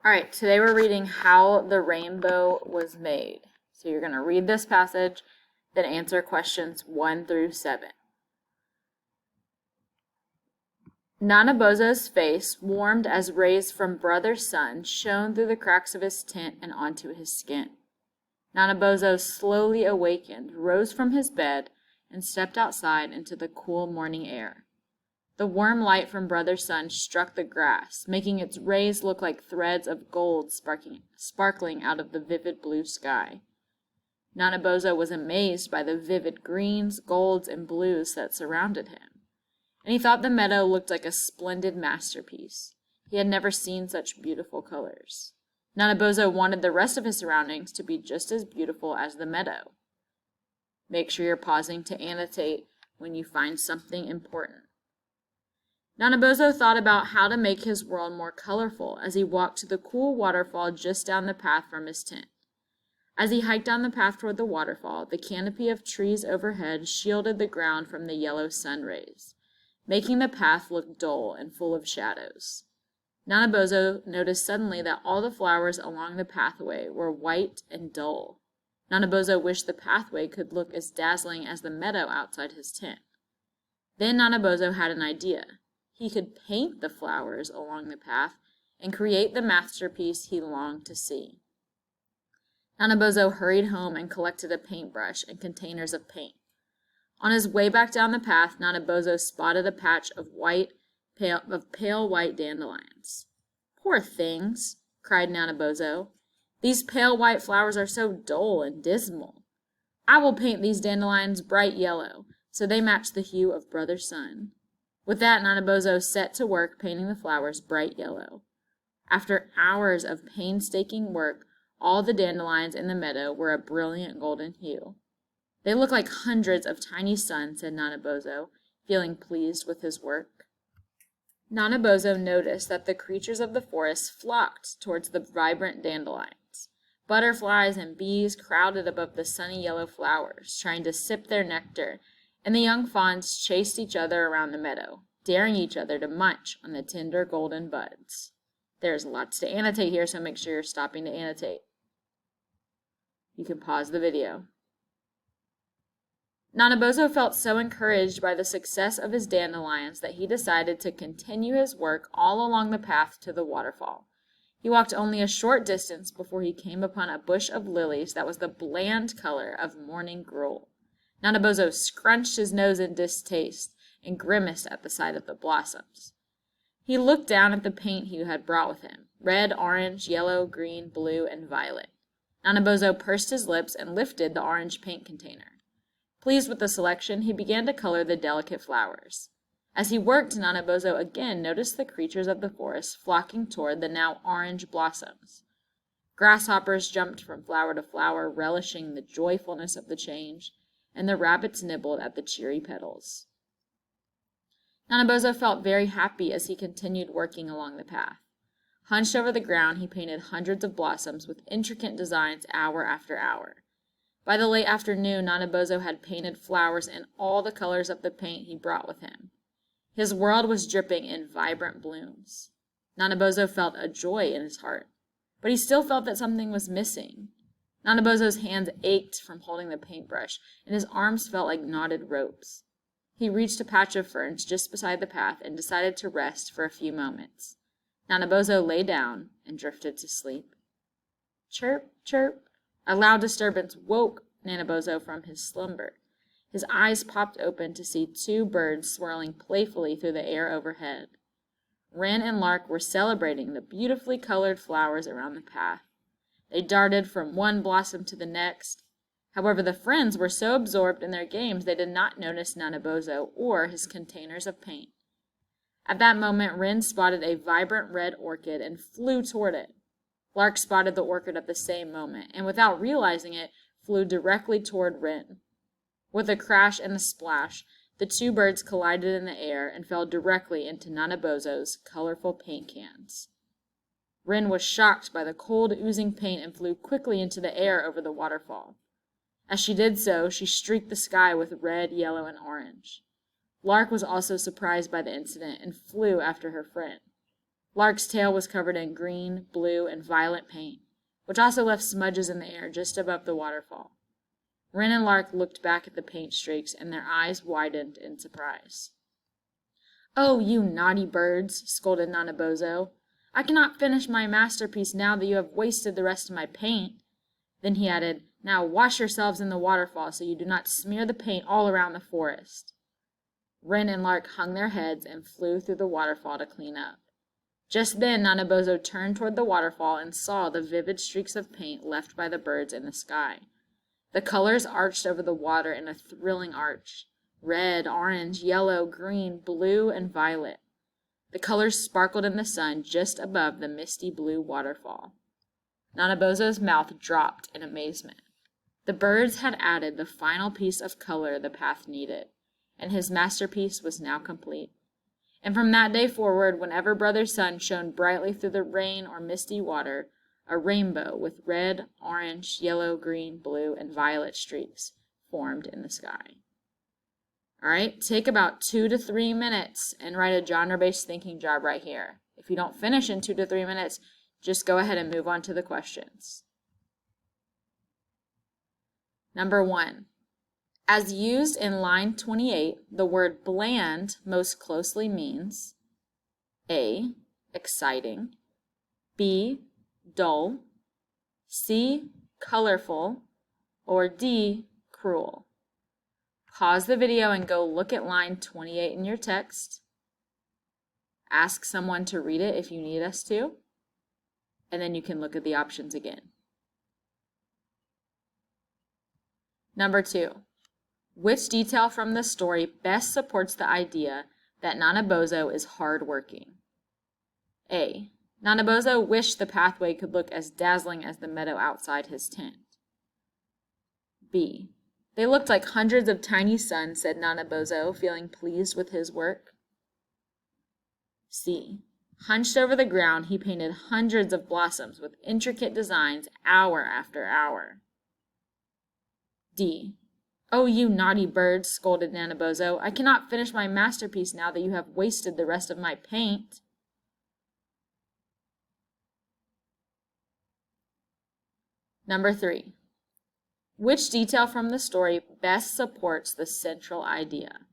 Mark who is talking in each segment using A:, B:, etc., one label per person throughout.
A: All right, today we're reading How the Rainbow Was Made. So you're going to read this passage, then answer questions 1 through 7. Nanabozo's face, warmed as rays from brother sun, shone through the cracks of his tent and onto his skin. Nanabozo slowly awakened, rose from his bed, and stepped outside into the cool morning air. The warm light from brother sun struck the grass, making its rays look like threads of gold sparkling out of the vivid blue sky. Nanabozo was amazed by the vivid greens, golds, and blues that surrounded him, and he thought the meadow looked like a splendid masterpiece. He had never seen such beautiful colors. Nanabozo wanted the rest of his surroundings to be just as beautiful as the meadow. Make sure you're pausing to annotate when you find something important. Nanabozo thought about how to make his world more colorful as he walked to the cool waterfall just down the path from his tent. As he hiked down the path toward the waterfall, the canopy of trees overhead shielded the ground from the yellow sun rays, making the path look dull and full of shadows. Nanabozo noticed suddenly that all the flowers along the pathway were white and dull. Nanabozo wished the pathway could look as dazzling as the meadow outside his tent. Then Nanabozo had an idea. He could paint the flowers along the path and create the masterpiece he longed to see. Nanabozo hurried home and collected a paintbrush and containers of paint. On his way back down the path, Nanabozo spotted a patch of pale white dandelions. "Poor things," cried Nanabozo. "These pale white flowers are so dull and dismal. I will paint these dandelions bright yellow, so they match the hue of brother sun." With that, Nanabozo set to work painting the flowers bright yellow. After hours of painstaking work, all the dandelions in the meadow were a brilliant golden hue. "They look like hundreds of tiny suns," said Nanabozo, feeling pleased with his work. Nanabozo noticed that the creatures of the forest flocked towards the vibrant dandelions. Butterflies and bees crowded above the sunny yellow flowers, trying to sip their nectar, and the young fawns chased each other around the meadow, daring each other to munch on the tender golden buds. There's lots to annotate here, so make sure you're stopping to annotate. You can pause the video. Nanabozo felt so encouraged by the success of his dandelions that he decided to continue his work all along the path to the waterfall. He walked only a short distance before he came upon a bush of lilies that was the bland color of morning gruel. Nanabozo scrunched his nose in distaste and grimaced at the sight of the blossoms. He looked down at the paint he had brought with him: red, orange, yellow, green, blue, and violet. Nanabozo pursed his lips and lifted the orange paint container. Pleased with the selection, he began to color the delicate flowers. As he worked, Nanabozo again noticed the creatures of the forest flocking toward the now orange blossoms. Grasshoppers jumped from flower to flower, relishing the joyfulness of the change, and the rabbits nibbled at the cheery petals. Nanabozo felt very happy as he continued working along the path. Hunched over the ground, he painted hundreds of blossoms with intricate designs hour after hour. By the late afternoon, Nanabozo had painted flowers in all the colors of the paint he brought with him. His world was dripping in vibrant blooms. Nanabozo felt a joy in his heart, but he still felt that something was missing. Nanabozo's hands ached from holding the paintbrush, and his arms felt like knotted ropes. He reached a patch of ferns just beside the path and decided to rest for a few moments. Nanabozo lay down and drifted to sleep. Chirp, chirp. A loud disturbance woke Nanabozo from his slumber. His eyes popped open to see two birds swirling playfully through the air overhead. Wren and lark were celebrating the beautifully colored flowers around the path. They darted from one blossom to the next. However, the friends were so absorbed in their games they did not notice Nanabozo or his containers of paint. At that moment, Wren spotted a vibrant red orchid and flew toward it. Lark spotted the orchid at the same moment, and without realizing it, flew directly toward Wren. With a crash and a splash, the two birds collided in the air and fell directly into Nanabozo's colorful paint cans. Wren was shocked by the cold, oozing paint and flew quickly into the air over the waterfall. As she did so, she streaked the sky with red, yellow, and orange. Lark was also surprised by the incident and flew after her friend. Lark's tail was covered in green, blue, and violet paint, which also left smudges in the air just above the waterfall. Wren and Lark looked back at the paint streaks, and their eyes widened in surprise. "Oh, you naughty birds," scolded Nannabozo. "I cannot finish my masterpiece now that you have wasted the rest of my paint." Then he added, "Now wash yourselves in the waterfall so you do not smear the paint all around the forest." Wren and Lark hung their heads and flew through the waterfall to clean up. Just then Nannabozo turned toward the waterfall and saw the vivid streaks of paint left by the birds in the sky. The colors arched over the water in a thrilling arch: red, orange, yellow, green, blue, and violet. The colors sparkled in the sun just above the misty blue waterfall. Nannabozo's mouth dropped in amazement. The birds had added the final piece of color the path needed, and his masterpiece was now complete. And from that day forward, whenever Brother Sun shone brightly through the rain or misty water, a rainbow with red, orange, yellow, green, blue, and violet streaks formed in the sky. All right, take about 2 to 3 minutes and write a genre-based thinking job right here. If you don't finish in 2 to 3 minutes, just go ahead and move on to the questions. Number 1. As used in line 28, the word bland most closely means A. Exciting, B. Dull, C. Colorful, or D. Cruel. Pause the video and go look at line 28 in your text. Ask someone to read it if you need us to, and then you can look at the options again. Number 2. Which detail from the story best supports the idea that Nannabozo is hardworking? A. Nannabozo wished the pathway could look as dazzling as the meadow outside his tent. B. They looked like hundreds of tiny suns, said Nannabozo, feeling pleased with his work. C. Hunched over the ground, he painted hundreds of blossoms with intricate designs hour after hour. D. "Oh, you naughty birds," scolded Nannabozo. "I cannot finish my masterpiece now that you have wasted the rest of my paint." Number 3. Which detail from the story best supports the central idea?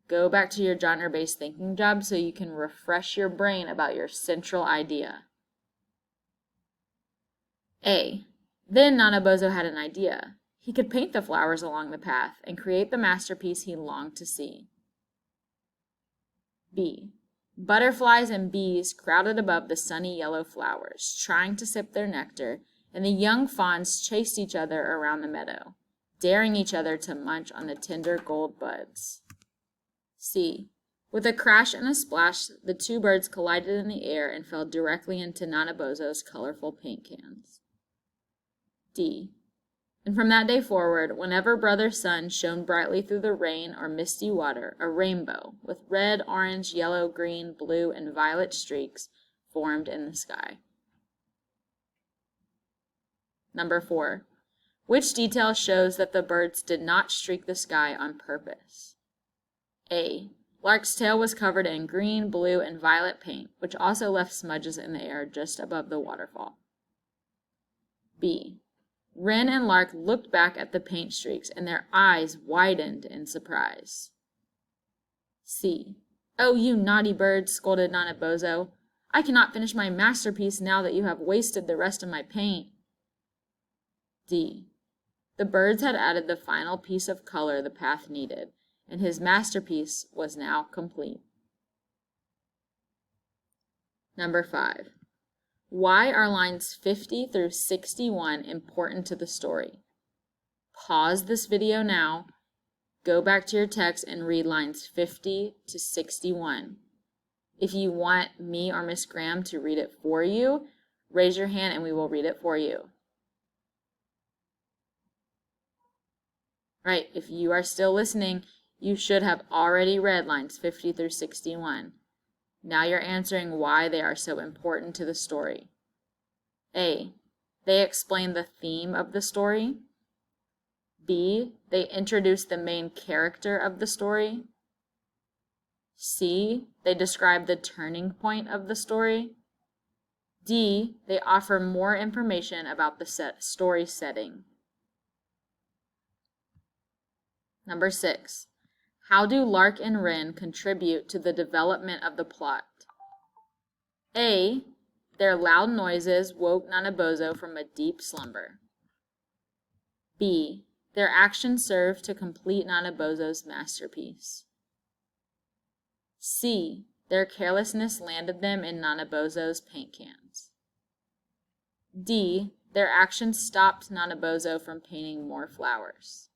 A: Go back to your genre-based thinking job so you can refresh your brain about your central idea. A. Then Nannabozo had an idea. He could paint the flowers along the path and create the masterpiece he longed to see. B. Butterflies and bees crowded above the sunny yellow flowers, trying to sip their nectar, and the young fawns chased each other around the meadow, daring each other to munch on the tender gold buds. C. With a crash and a splash, the two birds collided in the air and fell directly into Nannabozo's colorful paint cans. D. And from that day forward, whenever Brother Sun shone brightly through the rain or misty water, a rainbow with red, orange, yellow, green, blue, and violet streaks formed in the sky. Number 4. Which detail shows that the birds did not streak the sky on purpose? A. Lark's tail was covered in green, blue, and violet paint, which also left smudges in the air just above the waterfall. B. Wren and Lark looked back at the paint streaks, and their eyes widened in surprise. C. "Oh, you naughty birds," scolded Nannabozo. "I cannot finish my masterpiece now that you have wasted the rest of my paint." D. The birds had added the final piece of color the path needed, and his masterpiece was now complete. Number 5. Why are lines 50 through 61 important to the story? Pause this video now, go back to your text and read lines 50 to 61. If you want me or Miss Graham to read it for you, raise your hand and we will read it for you. Right, if you are still listening, you should have already read lines 50 through 61. Now you're answering why they are so important to the story. A. They explain the theme of the story. B. They introduce the main character of the story. C, they describe the turning point of the story. D, they offer more information about the story setting. Number 6. How do Lark and Wren contribute to the development of the plot? A, their loud noises woke Nanabozo from a deep slumber. B, their actions served to complete Nanabozo's masterpiece. C, their carelessness landed them in Nanabozo's paint cans. D, their actions stopped Nanabozo from painting more flowers.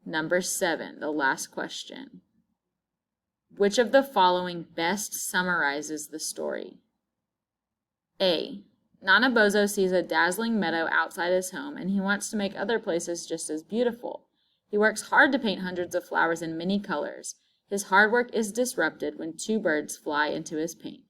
A: Number 7, the last question. Which of the following best summarizes the story? A, Nanabozo sees a dazzling meadow outside his home and he wants to make other places just as beautiful. He works hard to paint hundreds of flowers in many colors. His hard work is disrupted when 2 birds fly into his paint.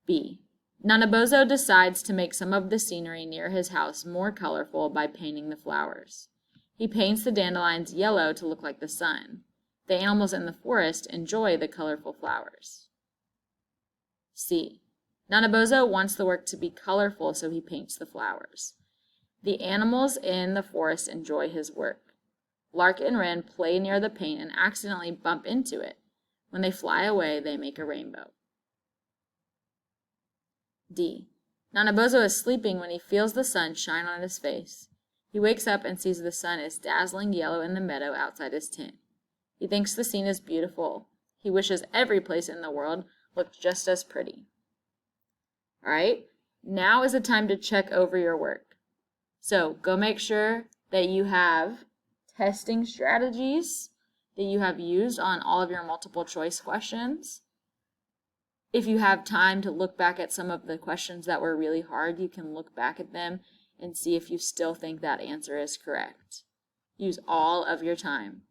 A: B, Nanabozo decides to make some of the scenery near his house more colorful by painting the flowers. He paints the dandelions yellow to look like the sun. The animals in the forest enjoy the colorful flowers. C, Nanabozo wants the work to be colorful, so he paints the flowers. The animals in the forest enjoy his work. Lark and Wren play near the paint and accidentally bump into it. When they fly away, they make a rainbow. D, Nanabozo is sleeping when he feels the sun shine on his face. He wakes up and sees the sun is dazzling yellow in the meadow outside his tent. He thinks the scene is beautiful. He wishes every place in the world looked just as pretty. All right, now is the time to check over your work. So go make sure that you have testing strategies that you have used on all of your multiple choice questions. If you have time to look back at some of the questions that were really hard, you can look back at them and see if you still think that answer is correct. Use all of your time.